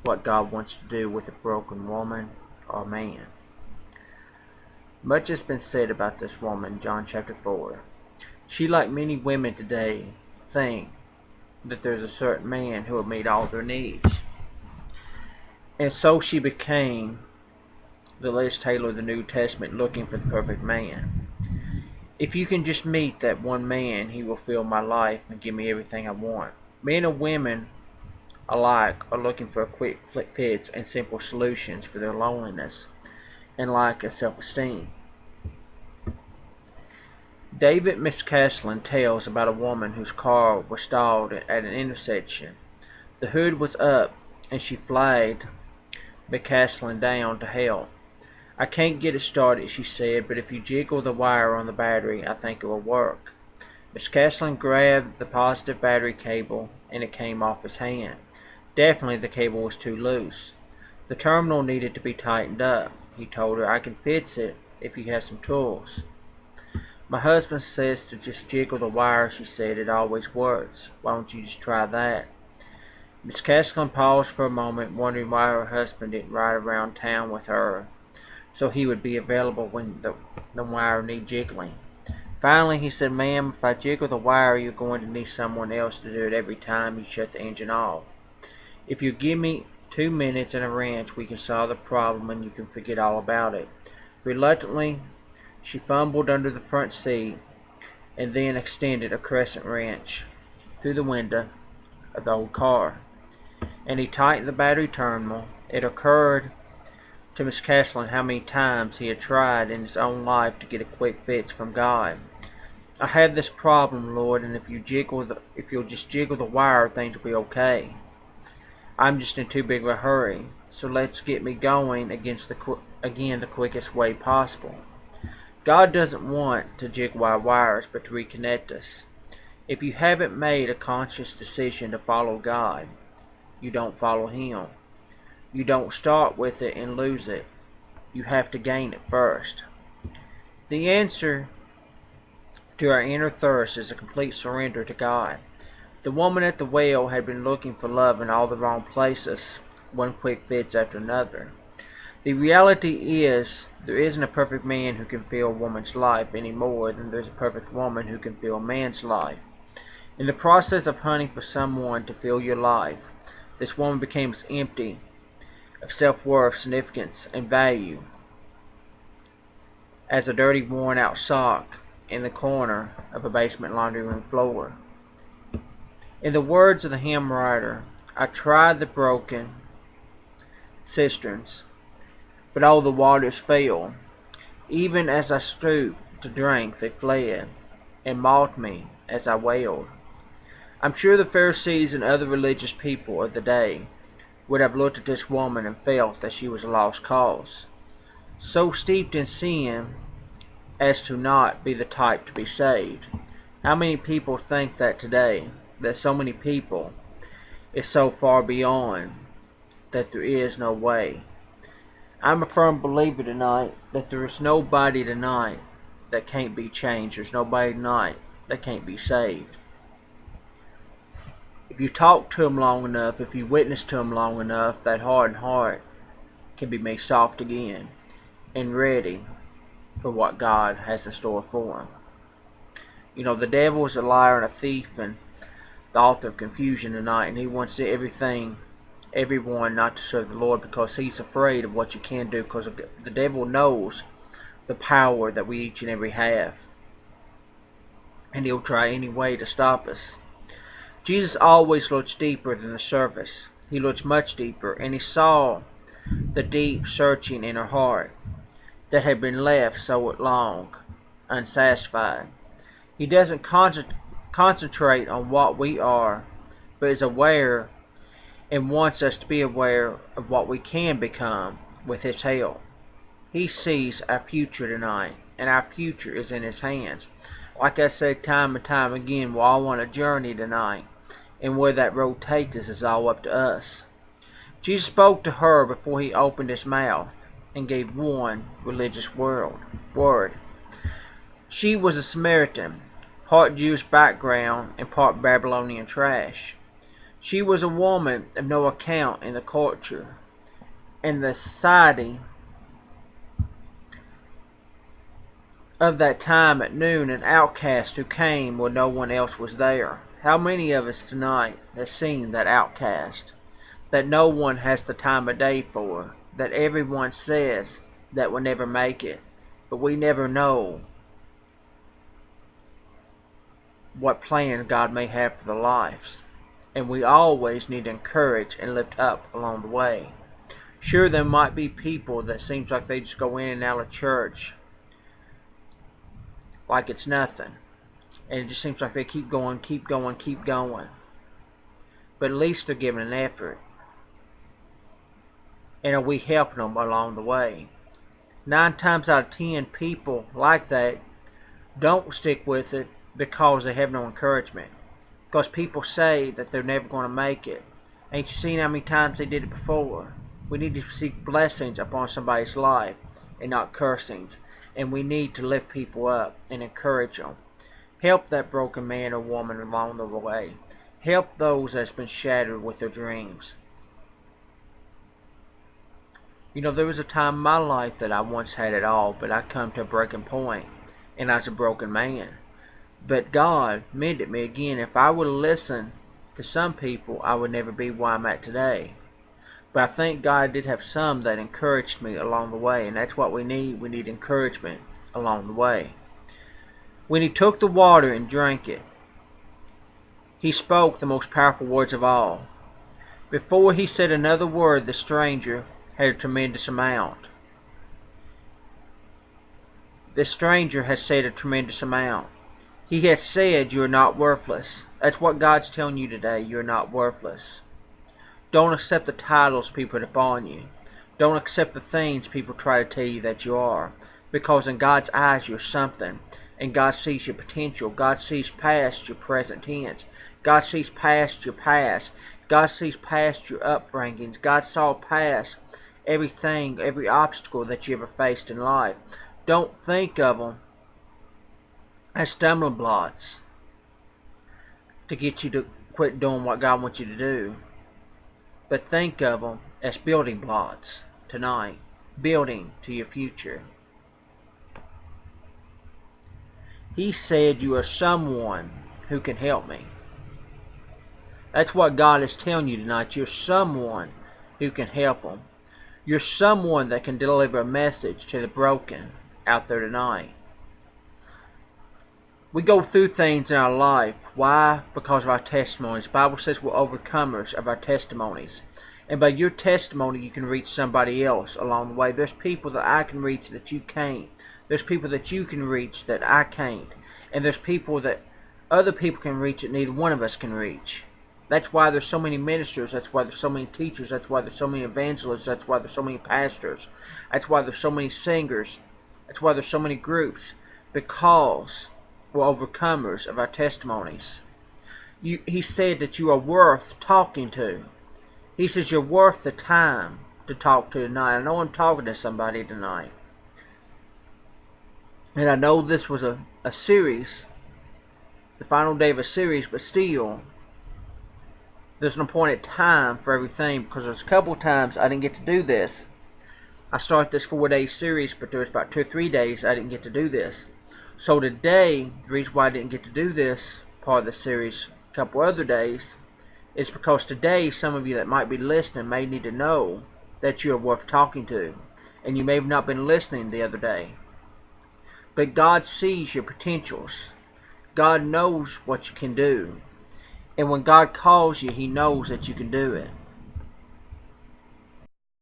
what God wants to do with a broken woman or man. Much has been said about this woman, John chapter 4. She, like many women today, think that there's a certain man who will meet all their needs. And so she became the Liz Taylor of the New Testament, looking for the perfect man. If you can just meet that one man, he will fill my life and give me everything I want. Men and women alike are looking for quick fix and simple solutions for their loneliness and lack of self-esteem. David McCaslin tells about a woman whose car was stalled at an intersection. The hood was up and she flagged McCaslin down to help. "I can't get it started," she said, "but if you jiggle the wire on the battery, I think it will work." Miss Caslin grabbed the positive battery cable and it came off his hand. Definitely the cable was too loose. The terminal needed to be tightened up. He told her, "I can fix it if you have some tools." "My husband says to just jiggle the wire," she said. "It always works. Why don't you just try that?" Miss Caslin paused for a moment, wondering why her husband didn't ride around town with her so he would be available when the wire needed jiggling. Finally, he said, "Ma'am, if I jiggle the wire, you're going to need someone else to do it every time you shut the engine off. If you give me 2 minutes and a wrench, we can solve the problem and you can forget all about it." Reluctantly, she fumbled under the front seat and then extended a crescent wrench through the window of the old car, and he tightened the battery terminal. It occurred to Miss Caslin how many times he had tried in his own life to get a quick fix from God. "I have this problem, Lord, and if you'll just jiggle the wire, things will be okay. I'm just in too big of a hurry, so let's get me going the quickest way possible." God doesn't want to jiggle our wires, but to reconnect us. If you haven't made a conscious decision to follow God, you don't follow Him. You don't start with it and lose it. You have to gain it first. The answer to our inner thirst is a complete surrender to God. The woman at the well had been looking for love in all the wrong places, one quick fix after another. The reality is, there isn't a perfect man who can fill a woman's life any more than there's a perfect woman who can fill a man's life. In the process of hunting for someone to fill your life, this woman becomes empty of self-worth, significance, and value as a dirty, worn-out sock in the corner of a basement laundry room floor. In the words of the hymn writer, "I tried the broken cisterns, but all the waters failed. Even as I stooped to drink, they fled, and mocked me as I wailed." I'm sure the Pharisees and other religious people of the day would have looked at this woman and felt that she was a lost cause, so steeped in sin as to not be the type to be saved. How many people think that today? That so many people is so far beyond that there is no way. I'm a firm believer tonight that there is nobody tonight that can't be changed. There's nobody tonight that can't be saved. If you talk to them long enough, if you witness to them long enough, that hardened heart can be made soft again and ready for what God has in store for them. You know, the devil is a liar and a thief and the author of confusion tonight, and he wants everyone not to serve the Lord because he's afraid of what you can do, because the devil knows the power that we each and every have, and he'll try any way to stop us. Jesus always looks deeper than the surface. He looks much deeper, and he saw the deep searching in her heart that had been left so long unsatisfied. He doesn't concentrate on what we are, but is aware and wants us to be aware of what we can become with his help. He sees our future tonight, and our future is in his hands. Like I said time and time again, we're all on a journey tonight, and where that road takes us is all up to us. Jesus spoke to her before he opened his mouth and gave one religious word. She was a Samaritan, part Jewish background and part Babylonian trash. She was a woman of no account in the culture and the society of that time. At noon, an outcast who came when no one else was there. How many of us tonight have seen that outcast that no one has the time of day for, that everyone says that will never make it, but we never know what plan God may have for their lives, and we always need to encourage and lift up along the way. Sure, there might be people that seems like they just go in and out of church like it's nothing, and it just seems like they keep going, keep going, keep going, but at least they're giving an effort. And are we helping them along the way? 9 times out of 10, people like that don't stick with it because they have no encouragement. Because people say that they're never going to make it. Ain't you seen how many times they did it before? We need to seek blessings upon somebody's life and not cursings. And we need to lift people up and encourage them. Help that broken man or woman along the way. Help those that's been shattered with their dreams. You know, there was a time in my life that I once had it all, but I come to a breaking point, and I was a broken man. But God mended me again. If I would have listened to some people, I would never be where I'm at today. But I think God did have some that encouraged me along the way, and that's what we need. We need encouragement along the way. When he took the water and drank it, he spoke the most powerful words of all. Before he said another word, the stranger had a tremendous amount. The stranger has said a tremendous amount. He has said you're not worthless. That's what God's telling you today. You're not worthless. Don't accept the titles people put upon you. Don't accept the things people try to tell you that you are. Because in God's eyes you're something. And God sees your potential. God sees past your present tense. God sees past your past. God sees past your upbringings. God saw past everything, every obstacle that you ever faced in life. Don't think of them as stumbling blocks to get you to quit doing what God wants you to do. But think of them as building blocks tonight. Building to your future. He said you are someone who can help me. That's what God is telling you tonight. You're someone who can help them. You're someone that can deliver a message to the broken out there tonight. We go through things in our life. Why? Because of our testimonies. The Bible says we're overcomers of our testimonies. And by your testimony, you can reach somebody else along the way. There's people that I can reach that you can't. There's people that you can reach that I can't. And there's people that other people can reach that neither one of us can reach. That's why there's so many ministers. That's why there's so many teachers. That's why there's so many evangelists. That's why there's so many pastors. That's why there's so many singers. That's why there's so many groups. Because we're overcomers of our testimonies. He said that you are worth talking to. He says you're worth the time to talk to tonight. I know I'm talking to somebody tonight. And I know this was a series, the final day of a series, but still, there's an appointed time for everything, because there's a couple times I didn't get to do this. I started this 4-day series, but there was about 2 or 3 days I didn't get to do this. So today, the reason why I didn't get to do this part of the series a couple other days is because today some of you that might be listening may need to know that you are worth talking to, and you may have not been listening the other day. But God sees your potentials. God knows what you can do. And when God calls you, He knows that you can do it.